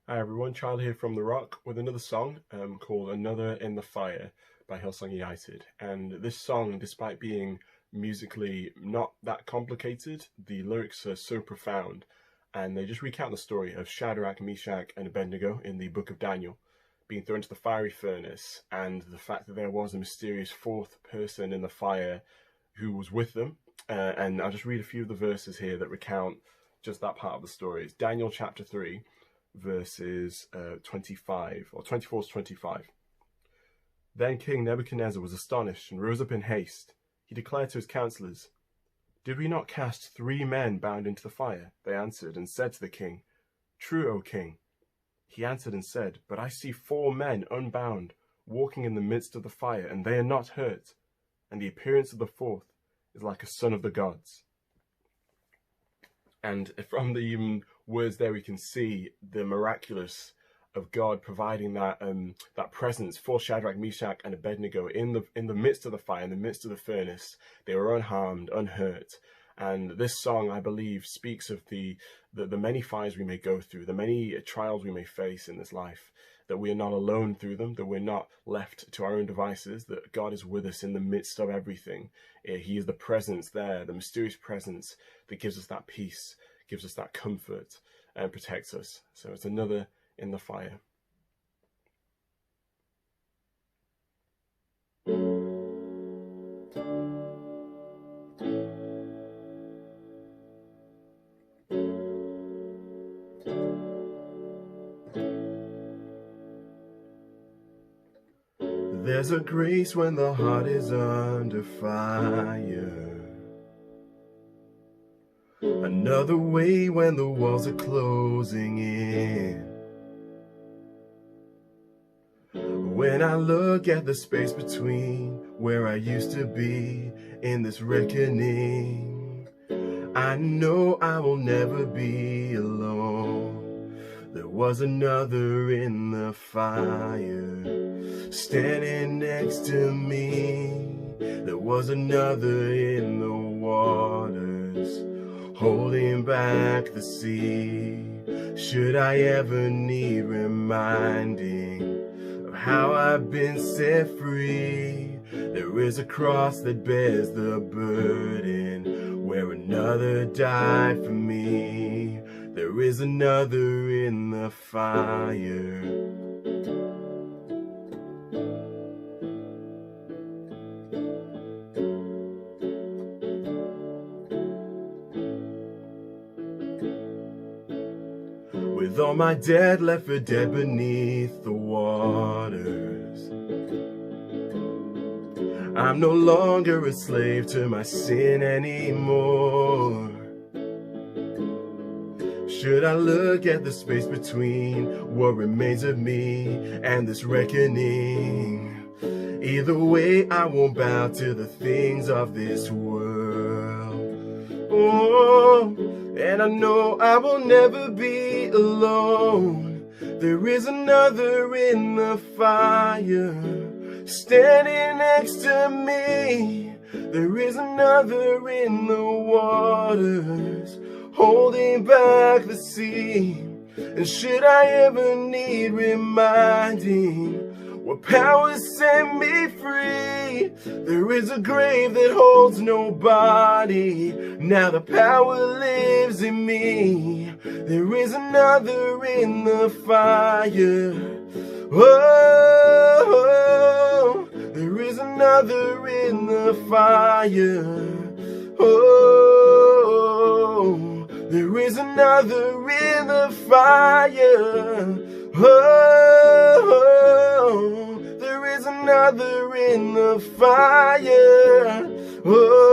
Hi everyone, Chaila here from The Rock with another song called Another in the Fire by Hillsong United. And this song, despite being musically not that complicated, the lyrics are so profound, and they just recount the story of Shadrach, Meshach, and Abednego in the book of Daniel being thrown into the fiery furnace, and the fact that there was a mysterious fourth person in the fire who was with them. And I'll just read a few of the verses here that recount just that part of the story. It's Daniel chapter 3. Verses 25 or 24 to 25. Then King Nebuchadnezzar was astonished and rose up in haste. He declared to his counselors, "Did we not cast 3 men bound into the fire?" They answered and said to the king, "True, O king." He answered and said, "But I see 4 men unbound, walking in the midst of the fire, and they are not hurt, and the appearance of the fourth is like a son of the gods." And from the words there, we can see the miraculous of God providing that that presence for Shadrach, Meshach, and Abednego in the midst of the fire, in the midst of the furnace. They were unharmed, unhurt. And this song, I believe, speaks of the many fires we may go through, the many trials we may face in this life, that we are not alone through them, that we're not left to our own devices, that God is with us in the midst of everything. He is the presence there, the mysterious presence that gives us that peace, gives us that comfort, and protects us. So it's another in the fire. There's a grace when the heart is under fire, another way when the walls are closing in. When I look at the space between where I used to be in this reckoning, I know I will never be alone. There was another in the fire, standing next to me. There was another in the waters, holding back the sea. Should I ever need reminding of how I've been set free, there is a cross that bears the burden, where another died for me. There is another in the fire. With all my dead left for dead beneath the waters, I'm no longer a slave to my sin anymore. Should I look at the space between what remains of me and this reckoning? Either way, I won't bow to the things of this world. Oh, and I know I will never be alone. There is another in the fire, standing next to me. There is another in the waters, holding back the sea. And should I ever need reminding what power set me free, there is a grave that holds nobody. Now the power lives in me. There is another in the fire. Oh, there is another in the fire. Oh, there is another in the fire. Oh, there is another in the fire. Oh,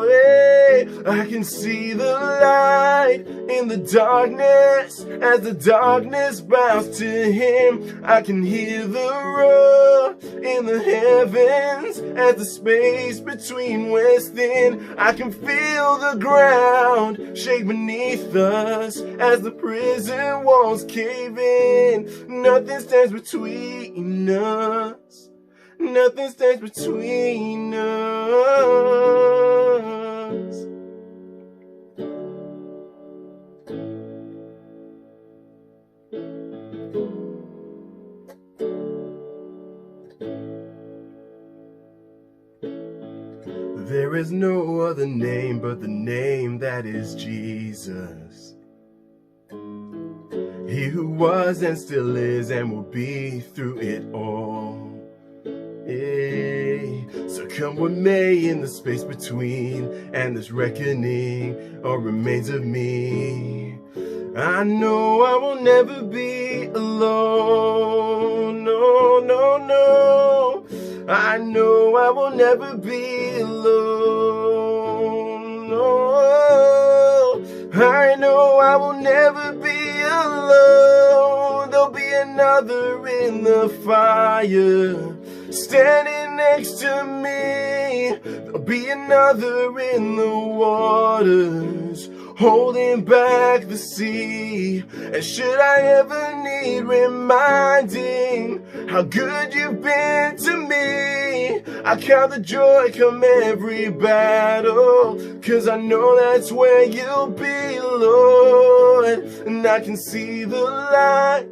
hey, I can see the light in the darkness as the darkness bows to him. I can hear the roar in the heavens as the space between wears thin. I can feel the ground shake beneath us as the prison walls cave in. Nothing stands between us. Nothing stands between us. There is no other name but the name that is Jesus. He who was and still is and will be through it all. So come what may in the space between, and this reckoning all remains of me. I know I will never be alone. No, no, no. I know I will never be alone. No. I know I will never be alone. There'll be another in the fire, standing next to me. There'll be another in the waters, holding back the sea. And should I ever need reminding how good you've been to me, I count the joy come every battle, 'cause I know that's where you'll be, Lord. And I can see the light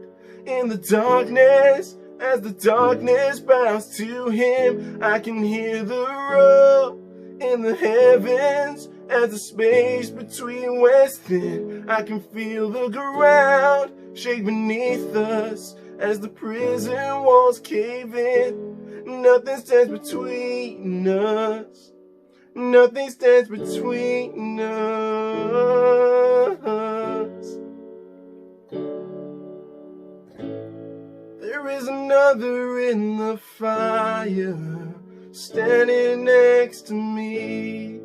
in the darkness. As the darkness bows to him, I can hear the roar in the heavens. As the space between was thin, I can feel the ground shake beneath us. As the prison walls cave in, nothing stands between us. Nothing stands between us. There is another in the fire, standing next to me.